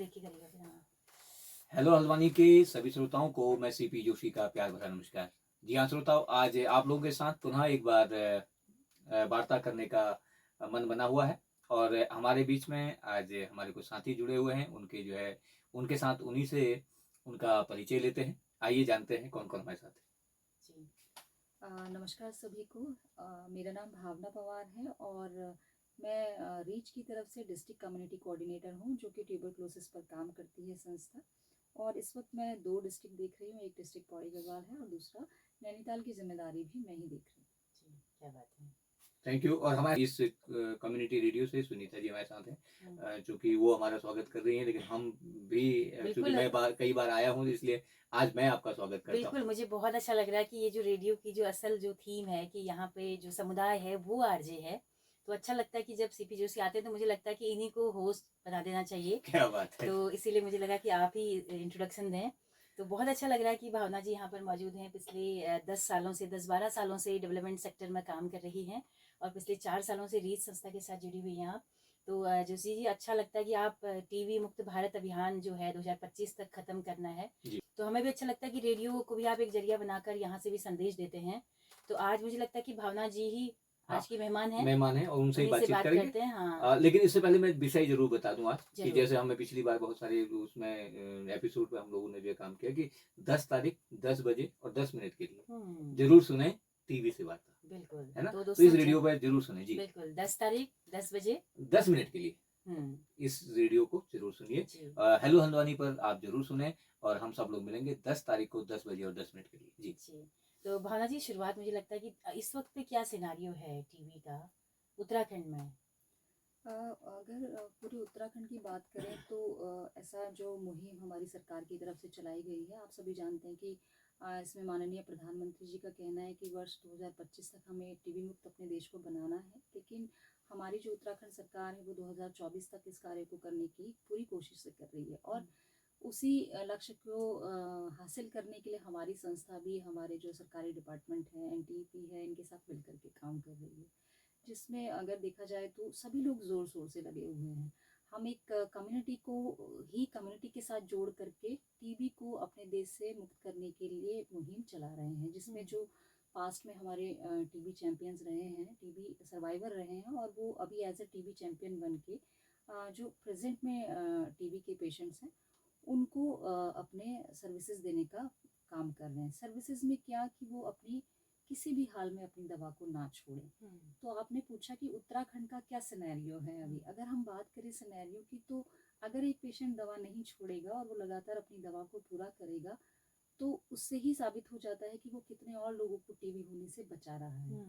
देख के करिएगा फिर। हाँ, हेलो हल्द्वानी के सभी श्रोताओं को मैं सीपी जोशी का प्यार भरा नमस्कार। जी हाँ श्रोताओं, आज आप लोगों के साथ पुनः एक बार वार्ता करने का मन बना हुआ है और हमारे बीच में आज हमारे कुछ साथी जुड़े हुए हैं। उनके जो है उनके साथ उन्हीं से उनका परिचय लेते हैं। आइए जानते हैं कौन कौन हमारे साथ है। जी। नमस्कार सभी को। मेरा नाम भावना पवार है और मैं रीच की तरफ से डिस्ट्रिक्ट कम्युनिटी कोऑर्डिनेटर हूँ, जो कि ट्यूबरक्लोसिस पर काम करती है संस्था। और इस वक्त मैं 2 डिस्ट्रिक्ट देख रही हूँ, एक डिस्ट्रिक्ट पौड़ी गढ़वाल है और दूसरा नैनीताल की जिम्मेदारी भी मैं ही देख रही हूँ। जी, क्या बात है। Thank you. और हमारे इस कम्युनिटी रेडियो से सुनीता जी हमारे साथ हैं, चूंकि वो हमारा स्वागत कर रही हैं, लेकिन हम भी चूंकि मैं कई बार आया हूँ, इसलिए आज मैं आपका स्वागत करता हूँ। बिल्कुल, मुझे बहुत अच्छा लग रहा है कि ये जो रेडियो की जो असल जो थीम है कि यहाँ पे जो समुदाय है वो आरजे है, तो अच्छा लगता है कि जब सीपी जोशी आते हैं तो मुझे लगता है कि इन्हीं को होस्ट बना देना चाहिए। क्या बात है। तो इसीलिए मुझे लगा कि आप ही इंट्रोडक्शन दें। तो बहुत अच्छा लग रहा है कि भावना जी यहाँ पर मौजूद हैं। पिछले 10-12 सालों से डेवलपमेंट सेक्टर में काम कर रही हैं और पिछले 4 सालों से रीच संस्था के साथ जुड़ी हुई हैं आप। तो जोशी जी, अच्छा लगता है कि आप टीवी मुक्त भारत अभियान जो है 2025 तक खत्म करना है, तो हमें भी अच्छा लगता है कि रेडियो को भी आप एक जरिया बनाकर यहाँ से भी संदेश देते हैं। तो आज मुझे लगता है कि भावना जी ही आज की मेहमान है और उनसे ही बातचीत करेंगे। करते हैं। हाँ। लेकिन इससे पहले मैं विषय जरूर बता दूं आज कि जैसे हमने पिछली बार बहुत सारे उसमें एपिसोड पे हम लोगों ने जो काम किया कि 10 तारीख 10 बजे और 10 मिनट के लिए जरूर सुने टीवी से वार्ता। बिल्कुल, है ना? तो इस रेडियो पर जरूर सुने जी। बिल्कुल 10 तारीख 10 बजे 10 मिनट के लिए इस रेडियो को जरूर सुनिए। हेलो हल्द्वानी पर आप जरूर सुने और हम सब लोग मिलेंगे 10 तारीख को 10 बजे और 10 मिनट के लिए जी। तो भावना जी, शुरुआत मुझे लगता है कि इस वक्त पे क्या सिनारियो है टीवी का उत्तराखंड में? अगर पूरे उत्तराखंड की बात करें तो ऐसा जो मुहिम हमारी सरकार की तरफ से चलाई गई है, आप सभी जानते हैं कि इसमें माननीय प्रधानमंत्री जी का कहना है कि वर्ष 2025 तक हमें टीबी मुक्त अपने देश को बनाना है। लेकिन हमारी जो उत्तराखंड सरकार है वो 2024 तक इस कार्य को करने की पूरी कोशिश कर रही है और उसी लक्ष्य को हासिल करने के लिए हमारी संस्था भी, हमारे जो सरकारी डिपार्टमेंट है, एनटीपी है, इनके साथ मिलकर के काम कर रही है, जिसमें अगर देखा जाए तो सभी लोग ज़ोर शोर से लगे हुए हैं। हम एक कम्युनिटी के साथ जोड़ करके टीबी को अपने देश से मुक्त करने के लिए मुहिम चला रहे हैं, जिसमें जो पास्ट में हमारे टीबी चैंपियंस रहे हैं, टीबी सर्वाइवर रहे हैं और वो अभी एज ए टीबी चैंपियन बन के जो प्रेजेंट में टीबी के पेशेंट्स हैं उनको अपने सर्विसेज देने का काम कर रहे हैं। सर्विसेज में क्या कि वो अपनी किसी भी हाल में अपनी दवा को ना छोड़ें। तो आपने पूछा कि उत्तराखंड का क्या सिनेरियो है अभी। अगर हम बात करें सिनेरियो की, तो अगर एक पेशेंट दवा नहीं छोड़ेगा और वो लगातार अपनी दवा को पूरा करेगा तो उससे ही साबित हो जाता है कि वो कितने और लोगों को टीबी होने से बचा रहा है।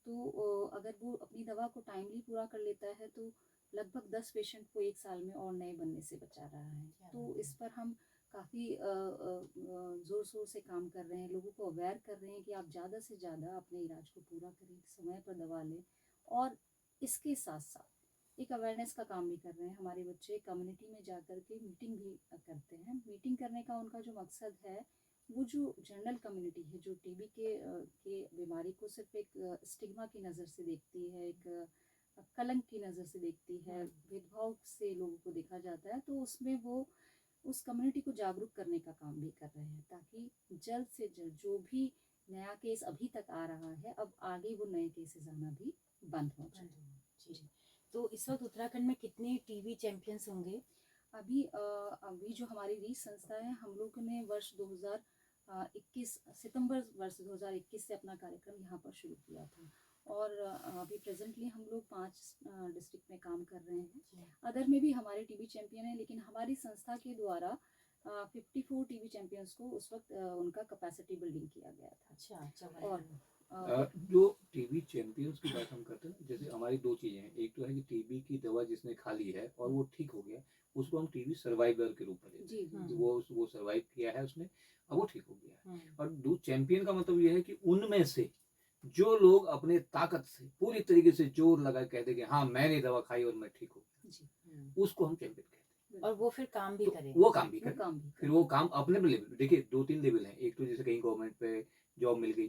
तो अगर वो अपनी दवा को टाइमली पूरा कर लेता है तो लगभग 10 पेशेंट को 1 साल में और नए बनने से बचा रहा है। तो इस पर हम काफ़ी ज़ोर शोर से काम कर रहे हैं, लोगों को अवेयर कर रहे हैं कि आप ज़्यादा से ज़्यादा अपने इलाज को पूरा करें, समय पर दवा लें। और इसके साथ साथ एक अवेयरनेस का काम भी कर रहे हैं। हमारे बच्चे कम्युनिटी में जा कर के मीटिंग भी करते हैं। मीटिंग करने का उनका जो मकसद है, वो जो जनरल कम्युनिटी है जो टीबी के बीमारी को सिर्फ एक स्टिग्मा की नज़र से देखती है, एक कलंक की नज़र से देखती है, भेदभाव से लोगों को देखा जाता है, तो उसमें वो उस कम्युनिटी को जागरूक करने का काम भी कर रहे हैं, ताकि जल्द से जल्द जो भी नया केस अभी तक आ रहा है, अब आगे वो नए केसेस आना भी बंद हो जाए। जी। तो इस वक्त उत्तराखंड में कितने टीबी चैंपियंस होंगे? अभी जो हमारी रीच संस्था है, हम लोगों ने वर्ष 2021 सितंबर वर्ष 2021 से अपना कार्यक्रम यहाँ पर शुरू किया था और अभी प्रेजेंटली हम लोग 5 डिस्ट्रिक्ट में काम कर रहे हैं। अदर में भी हमारे टीबी चैंपियन हैं, लेकिन हमारी संस्था के द्वारा 54 टीबी चैंपियंस को उस वक्त उनका कैपेसिटी बिल्डिंग किया गया था। अच्छा। और जो टीबी चैंपियंस की बात हम करते हैं, जैसे हमारी 2 चीजें हैं। एक तो है कि टीबी की दवा जिसने खा ली है और वो ठीक हो गया, उसको हम टीबी सर्वाइवर के रूप में लेते हैं। जी। वो सर्वाइव किया है उसने, अब वो ठीक हो गया है। और दो चैंपियन का मतलब ये है कि उनमें से जो लोग अपने ताकत से पूरी तरीके से जोर लगा कहते कि हाँ मैंने दवा खाई और मैं ठीक हो गया, उसको हम चैंपियन कहते हैं। और वो फिर काम भी करे, वो काम भी करे, फिर वो काम अपने लेवल। देखिए 2-3 लेवल हैं। एक तो जैसे कहीं गवर्नमेंट पे जॉब मिल गई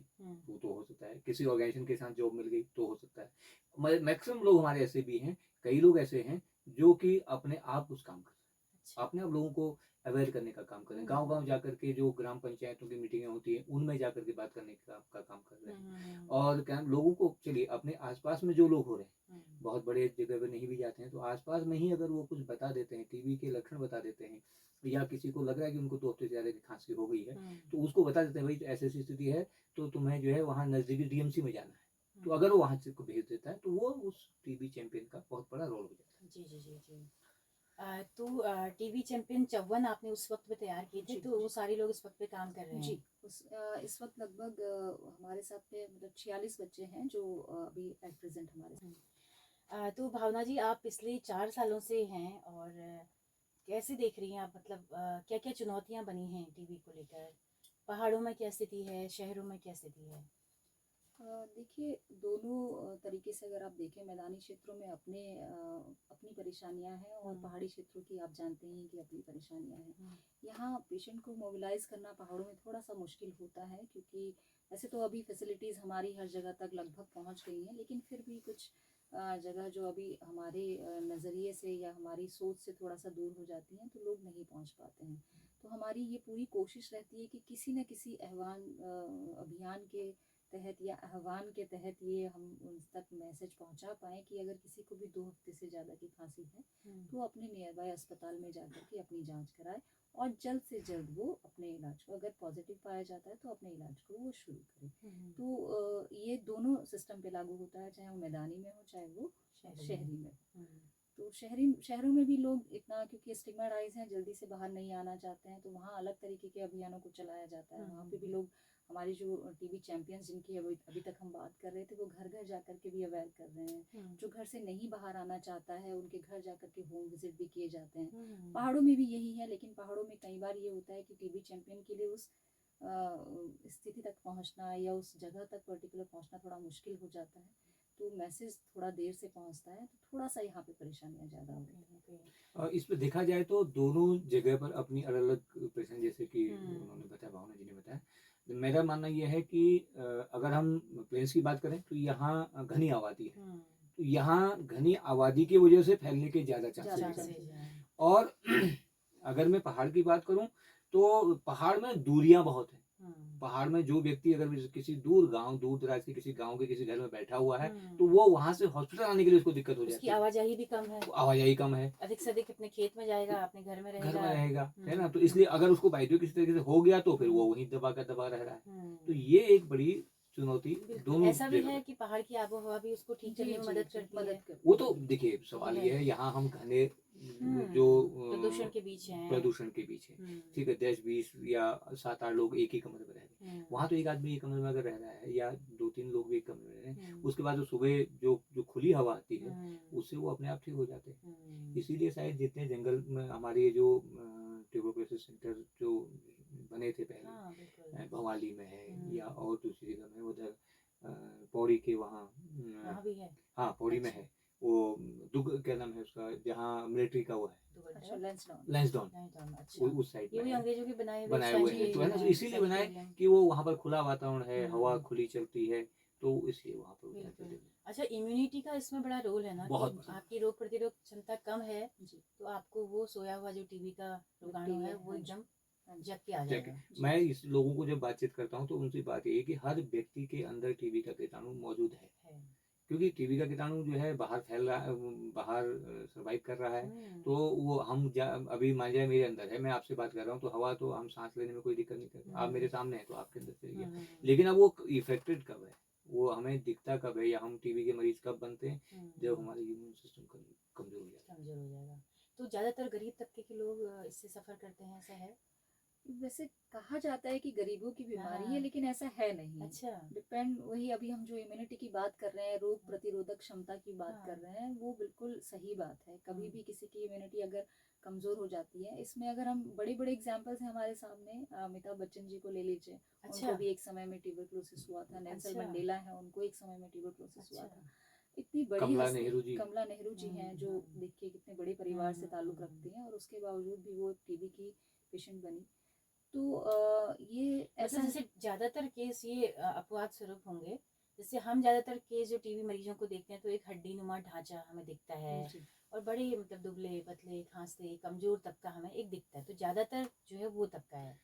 तो हो सकता है, किसी ऑर्गेनाइजेशन के साथ जॉब मिल गई तो हो सकता है। मैक्सिमम लोग हमारे ऐसे भी हैं, कई लोग ऐसे हैं जो कि अपने आप कुछ काम कर रहे हैं। अच्छा। अपने आप लोगों को अवेयर करने का काम करें, गांव-गांव जाकर के जो ग्राम पंचायतों की मीटिंगें होती हैं उनमें जाकर के बात करने का काम कर रहे हैं। और क्या लोगों को, चलिए अपने आसपास में जो लोग हो रहे हैं, बहुत बड़े जगह पे नहीं भी जाते हैं तो आसपास में ही अगर वो कुछ बता देते हैं, टीबी के लक्षण बता देते हैं, या किसी को लग रहा है कि उनको 2 हफ्ते से ज़्यादा की खांसी हो गई है, तो उसको बता देते हैं भाई ऐसी-ऐसी स्थिति है, तो तुम्हें जो है वहाँ नज़दीकी डीएमसी में जाना है। तो अगर वो वहाँ से को भेज देता है तो वो उस टीबी चैंपियन का बहुत बड़ा रोल हो जाता है। जी, जी, जी, जी। तो टीवी चैंपियन 54 आपने उस वक्त पे तैयार किए थे, जी, तो वो सारे लोग इस वक्त पे काम कर रहे जी। हैं। इस वक्त लगभग हमारे साथ पे मतलब 46 बच्चे हैं जो अभी एट प्रेजेंट हमारे साथ। तो भावना जी, आप पिछले 4 सालों से हैं, और कैसे देख रही हैं आप, मतलब क्या-क्या चुनौतियाँ बनी हैं टीवी को लेकर? पहाड़ों में क्या स्थिति है, शहरों में क्या स्थिति है? देखिए, दोनों तरीके से अगर आप देखें, मैदानी क्षेत्रों में अपनी परेशानियां हैं और पहाड़ी क्षेत्रों की आप जानते हैं कि अपनी परेशानियां हैं। यहाँ पेशेंट को मोबिलाइज करना पहाड़ों में थोड़ा सा मुश्किल होता है, क्योंकि वैसे तो अभी फैसिलिटीज़ हमारी हर जगह तक लगभग पहुँच गई हैं, लेकिन फिर भी कुछ जगह जो अभी हमारे नज़रिए से या हमारी सोच से थोड़ा सा दूर हो जाती हैं, तो लोग नहीं पहुँच पाते हैं। तो हमारी ये पूरी कोशिश रहती है कि किसी न किसी अभियान के तहत या आह्वान के तहत ये हम उन तक मैसेज पहुंचा पाएँ कि अगर किसी को भी 2 हफ्ते से ज़्यादा की खांसी है, तो वो अपने नियर बाय अस्पताल में जाकर के अपनी जांच कराए और जल्द से जल्द वो अपने इलाज को, अगर पॉजिटिव पाया जाता है तो अपने इलाज को वो शुरू करे। तो ये दोनों सिस्टम पे लागू होता है, चाहे वो मैदानी में हो चाहे वो शहरी में हो। तो शहरों में भी लोग इतना, क्योंकि स्टिग्मेटाइज हैं, जल्दी से बाहर नहीं आना चाहते हैं, तो वहाँ अलग तरीके के अभियानों को चलाया जाता है। वहाँ पे भी लोग, हमारे जो टीबी चैंपियंस जिनकी अभी तक हम बात कर रहे थे, वो घर घर जाकर के भी अवेयर कर रहे हैं। जो घर से नहीं बाहर आना चाहता है, उनके घर जाकर के होम विजिट भी किए जाते हैं। पहाड़ों में भी यही है, लेकिन पहाड़ों में कई बार ये होता है कि टीबी चैंपियन के लिए उस स्थिति तक पहुंचना या उस जगह तक पर्टिकुलर पहुंचना थोड़ा मुश्किल हो जाता है, तो मैसेज थोड़ा देर से पहुंचता है, तो थोड़ा सा यहाँ पे परेशानियाँ ज़्यादा होती हैं। इस पे देखा जाए तो दोनों जगह पर अपनी अलग अलग परेशानी, जैसे कि उन्होंने बताया, भावना जी ने बताया। मेरा मानना यह है कि अगर हम प्लेन्स की बात करें तो यहाँ घनी आबादी है, तो यहाँ घनी आबादी की वजह से फैलने के ज़्यादा चांसेस हैं। और अगर मैं पहाड़ की बात करूं तो पहाड़ में दूरियां बहुत हैं। पहाड़ में जो व्यक्ति अगर किसी दूर गांव, दूर दराज के किसी गांव के किसी घर में बैठा हुआ है, तो वो वहां से हॉस्पिटल आने के लिए उसको दिक्कत हो जाती है। आवाजाही भी कम है, आवाजाही कम है, अधिक से अधिक अपने खेत में जाएगा, अपने घर में रहेगा, है ना। तो इसलिए अगर उसको बाइडियो किसी तरीके से हो गया तो फिर वो वहीं दबा रह रहा है। तो ये एक बड़ी चुनौती दोनों। ऐसा भी है कि पहाड़ की आबोहवा भी उसको ठीक करने में मदद करती है। वो तो देखिए, सवाल ये है, यहाँ हम घने जो प्रदूषण के बीच है, ठीक है, 10-20 या 7-8 लोग एक ही कमरे में रह रहे हैं। वहाँ तो एक आदमी एक कमरे में अगर रह रहा है या 2-3 लोग भी एक कमरे में रह रहे हैं, उसके बाद जो सुबह जो खुली हवा आती है उससे वो अपने आप ठीक हो जाते हैं। इसीलिए शायद जितने जंगल में हमारे जो ट्यूबरकुलोसिस सेंटर जो बने थे पहले, भवाली में है या और दूसरी जगह में, उधर पौड़ी के वहाँ भी है। हाँ, पौड़ी में है वो, क्या नाम है उसका, जहाँ मिलिट्री का वो है, लैंसडाउन, उस साइड में अंग्रेजों के बनाए हुए हैं। तो है ना, तो इसीलिए बनाए कि वो वहाँ पर खुला वातावरण है, हवा खुली चलती है, तो इसलिए वहाँ पर। अच्छा, इम्यूनिटी का इसमें बड़ा रोल है ना, बहुत। आपकी रोग प्रतिरोधक क्षमता कम है तो आपको वो सोया हुआ जो टीबी का रोगाणु है वो एकदम जग के आ जाएगा। मैं इस लोगों को जब बातचीत करता हूँ तो उनसे बात ये है कि हर व्यक्ति के अंदर टीबी का कीटाणु मौजूद है, क्योंकि टीबी का कीटाणु जो है बाहर फैल रहा है, बाहर सर्वाइव कर रहा है। तो वो अभी मान लिया मेरे अंदर है, मैं आपसे बात कर रहा हूँ तो हवा तो हम सांस लेने में कोई दिक्कत नहीं करते, आप मेरे सामने हैं तो आपके अंदर से गया। लेकिन अब वो इफेक्टेड कब है, वो हमें दिखता कब है, या हम टीबी के मरीज कब बनते हैं, जब हमारा इम्यून सिस्टम कमजोर हो जाएगा। तो ज्यादातर गरीब तबके के लोग इससे सफर करते हैं, ऐसा है? वैसे कहा जाता है कि गरीबों की बीमारी है, लेकिन ऐसा है नहीं। अच्छा। डिपेंड, वही अभी हम जो इम्यूनिटी की बात कर रहे हैं, रोग प्रतिरोधक क्षमता की बात कर रहे हैं, वो बिल्कुल सही बात है। कभी भी किसी की इम्यूनिटी अगर कमजोर हो जाती है, इसमें अगर हम बड़े बड़े एग्जांपल्स हैं हमारे सामने, अमिताभ बच्चन जी को ले लीजिए। उनको भी एक समय में ट्यूबरक्लोसिस हुआ था। नेल्सन मंडेला है, उनको एक समय में ट्यूबरक्लोसिस हुआ था। इतनी बड़ी कमला नेहरू जी हैं, जो देखिए कितने बड़े परिवार से ताल्लुक रखती हैं, और उसके बावजूद भी वो टीबी की पेशेंट बनी। तो ये ऐसा, जैसे ज्यादातर केस ये अपवाद स्वरूप होंगे जैसे हम ज़्यादातर केस जो टीबी मरीजों को देखते हैं तो एक हड्डी नुमा ढांचा हमें दिखता है जी और बड़े मतलब दुबले पतले खांसते कमजोर तबका हमें एक दिखता है, तो ज़्यादातर जो है वो तबका है।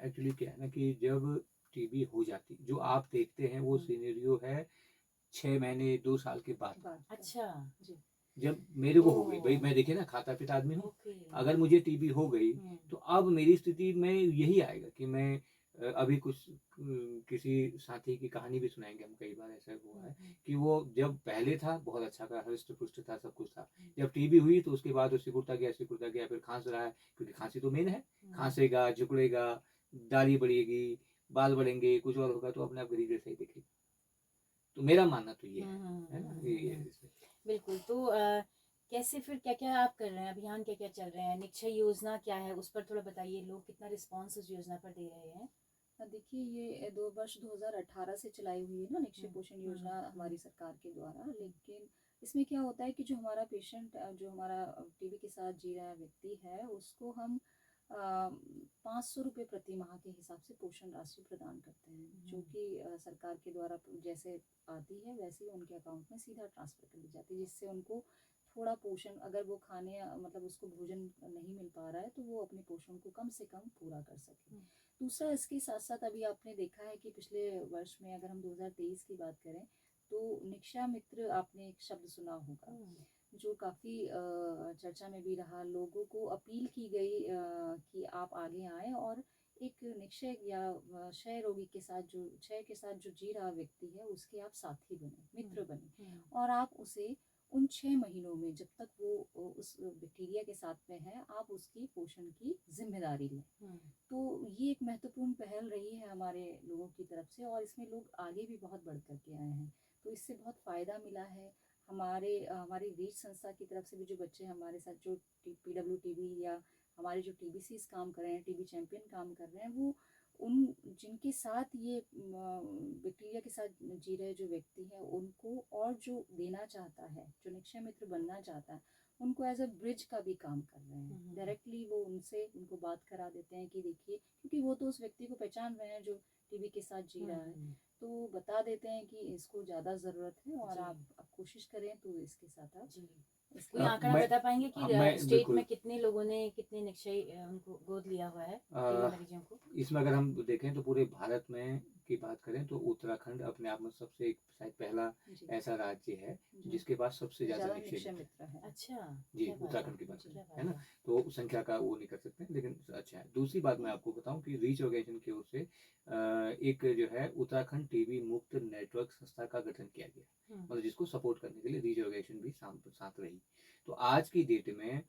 एक्चुअली क्या है ना कि जब टीबी हो जाती, जो आप देखते हैं वो सिनेरियो है 6 महीने 2 साल के बाद। अच्छा जी जब मेरे को हो गई, भाई ओह मैं देखिए ना खाता पीता आदमी हूँ, ओके अगर मुझे टीबी हो गई तो अब मेरी स्थिति में यही आएगा कि मैं अभी कुछ किसी साथी की कहानी भी सुनाएंगे हम, कई बार ऐसा हुआ है कि वो जब पहले था बहुत अच्छा था, हृष्ट पुष्ट था, सब कुछ था, जब टीबी हुई तो उसके बाद वो सिकुड़ता गया, फिर खांस रहा है, क्योंकि खांसी तो मेन है, खांसेगा, झुकड़ेगा, दाढ़ी बढ़ेगी, बाल बढ़ेंगे, कुछ और होगा तो अपने आप गरीब जैसा ही दिखेगा। तो मेरा मानना तो ये है ना, ये इसमें। बिल्कुल। तो कैसे फिर क्या क्या आप कर रहे हैं, अभियान क्या क्या चल रहे हैं, निक्षय योजना क्या है उस पर थोड़ा बताइए, लोग कितना रिस्पॉन्स उस योजना पर दे रहे हैं? देखिए ये 2018 से चलाई हुई है ना निक्षय पोषण योजना हमारी सरकार के द्वारा। लेकिन इसमें क्या होता है कि जो हमारा पेशेंट जो हमारा टीबी के साथ जी रहा व्यक्ति है उसको हम 500 रुपये प्रति माह के हिसाब से पोषण राशि प्रदान करते हैं, जो कि सरकार के द्वारा जैसे आती है वैसे ही उनके अकाउंट में सीधा ट्रांसफ़र कर दी जाती है, जिससे उनको थोड़ा पोषण, अगर वो खाने मतलब उसको भोजन नहीं मिल पा रहा है तो वो अपने पोषण को कम से कम पूरा कर सके। दूसरा इसके साथ साथ अभी आपने देखा है कि पिछले वर्ष में अगर हम 2023 की बात करें तो निक्षा मित्र आपने एक शब्द सुना होगा, जो काफ़ी चर्चा में भी रहा, लोगों को अपील की गई कि आप आगे आएँ और एक निक्षय या क्षय रोगी के साथ जो क्षय के साथ जो जी रहा व्यक्ति है उसके आप साथी बने, मित्र बने, और आप उसे उन 6 महीनों में जब तक वो उस बैक्टीरिया के साथ में है आप उसकी पोषण की जिम्मेदारी लें। तो ये एक महत्वपूर्ण पहल रही है हमारे लोगों की तरफ से और इसमें लोग आगे भी बहुत बढ़ कर के आए हैं, तो इससे बहुत फ़ायदा मिला है। हमारी रीच संस्था की तरफ से भी जो बच्चे हमारे साथ जो PWTB या हमारे जो TBCs काम कर रहे हैं, टीबी चैंपियन काम कर रहे हैं, वो उन जिनके साथ ये बैक्टीरिया के साथ जी रहे जो व्यक्ति हैं उनको और जो देना चाहता है, जो निक्षय मित्र बनना चाहता है, उनको एज अ ब्रिज का भी काम कर रहे हैं। डायरेक्टली वो उनसे उनको बात करा देते हैं कि देखिए, क्योंकि वो तो उस व्यक्ति को पहचान रहे हैं जो टीबी के साथ जी रहा है, तो बता देते हैं कि इसको ज़्यादा ज़रूरत है और आप कोशिश करें तो इसके साथ आप कोई आंकड़ा बता पाएंगे कि स्टेट में कितने लोगों ने कितने निक्षय उनको गोद लिया हुआ है टीबी मरीजों को? इसमें अगर हम देखें तो पूरे भारत में की बात करें तो उत्तराखंड अपने आप में सबसे एक शायद पहला ऐसा राज्य है जिसके पास सबसे ज्यादा निक्षय मित्र है। अच्छा जी, उत्तराखंड की बात करें है ना, तो संख्या का वो नहीं कर सकते, लेकिन अच्छा है। दूसरी बात मैं आपको बताऊं कि रीच ऑर्गेनाइजेशन की ओर से एक जो है उत्तराखंड टीबी मुक्त नेटवर्क संस्था का गठन किया गया, मतलब जिसको सपोर्ट करने के लिए रीच ऑर्गेनाइजेशन भी साथ रही। तो आज की डेट में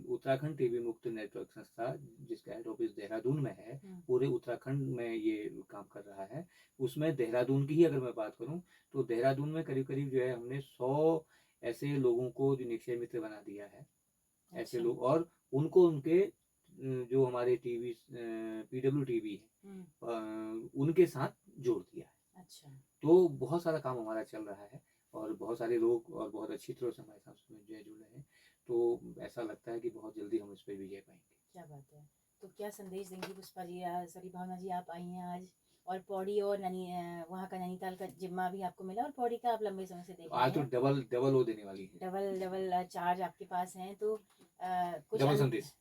उत्तराखंड टीबी मुक्त नेटवर्क संस्था जिसका हेड ऑफिस देहरादून में है, पूरे उत्तराखंड में ये काम कर रहा है। उसमें देहरादून की ही अगर मैं बात करूं तो देहरादून में करीब करीब जो है हमने 100 ऐसे लोगों को जो निक्षय मित्र बना दिया है। ऐसे लोग, और उनको उनके जो हमारे टीवी PWTB है उनके साथ जोड़ दिया है। अच्छा, तो बहुत सारा काम हमारा चल रहा है और बहुत सारे लोग और बहुत अच्छी तरह से हमारे साथ उसमें जुड़े हैं, तो ऐसा लगता है कि बहुत जल्दी हम इस पर विजय पाएंगे। क्या बात है। तो क्या संदेश देंगी पुष्पा जी, सॉरी भावना जी, आप आई हैं आज और पौड़ी और वहाँ का नैनीताल का जिम्मा भी आपको मिला और पौड़ी का आप लंबे समय से देख रहे हैं। आज तो डबल वो देने वाली है, डबल चार्ज आपके पास हैं, तो कुछ डबल संदेश।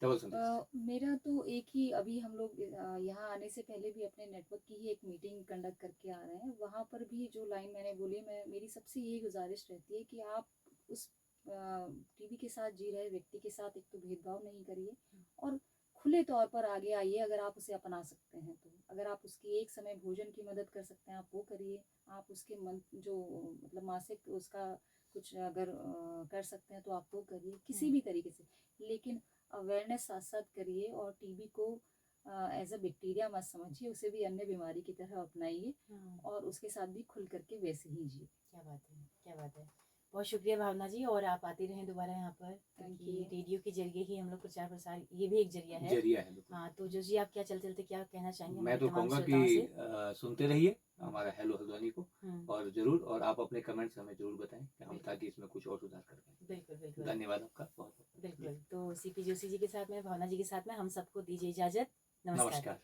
मेरा तो एक ही, अभी हम लोग यहाँ आने से पहले भी अपने नेटवर्क की ही एक मीटिंग कंडक्ट करके आ रहे हैं, वहाँ पर भी जो लाइन मैंने बोली, मेरी सबसे यही गुजारिश रहती है कि आप उस टीबी के साथ जी रहे व्यक्ति के साथ एक तो भेदभाव नहीं करिए और खुले तौर पर आगे आइए। अगर आप उसे अपना सकते हैं तो, अगर आप उसकी एक समय भोजन की मदद कर सकते हैं आप वो करिए, आप उसके मन जो मतलब मासिक उसका कुछ अगर कर सकते हैं तो आप वो करिए, किसी भी तरीके से, लेकिन अवेयरनेस साथ साथ करिए और टीबी को एज अ बैक्टीरिया मत समझिए, उसे भी अन्य बीमारी की तरह अपनाइए और उसके साथ भी खुल करके वैसे ही जिए। क्या बात है, क्या बात है। बहुत शुक्रिया भावना जी, और आप आते रहें दोबारा यहाँ पर, क्योंकि रेडियो के जरिए ही हम लोग प्रचार प्रसार, ये भी एक जरिया है। हाँ, तो जो जी आप क्या चलते चलते क्या कहना चाहेंगे? मैं तो कहूँगा कि सुनते रहिए हमारा हेलो हल्द्वानी को, और जरूर, और आप अपने कमेंट्स हमें जरूर बताएं कि हम ताकि इसमें कुछ और सुधार कर पाएं। बिल्कुल बिल्कुल, धन्यवाद आपका बहुत बहुत। बिल्कुल। तो CP जोशी जी के साथ में, भावना जी के साथ में हम सबको दीजिए इजाजत। नमस्कार।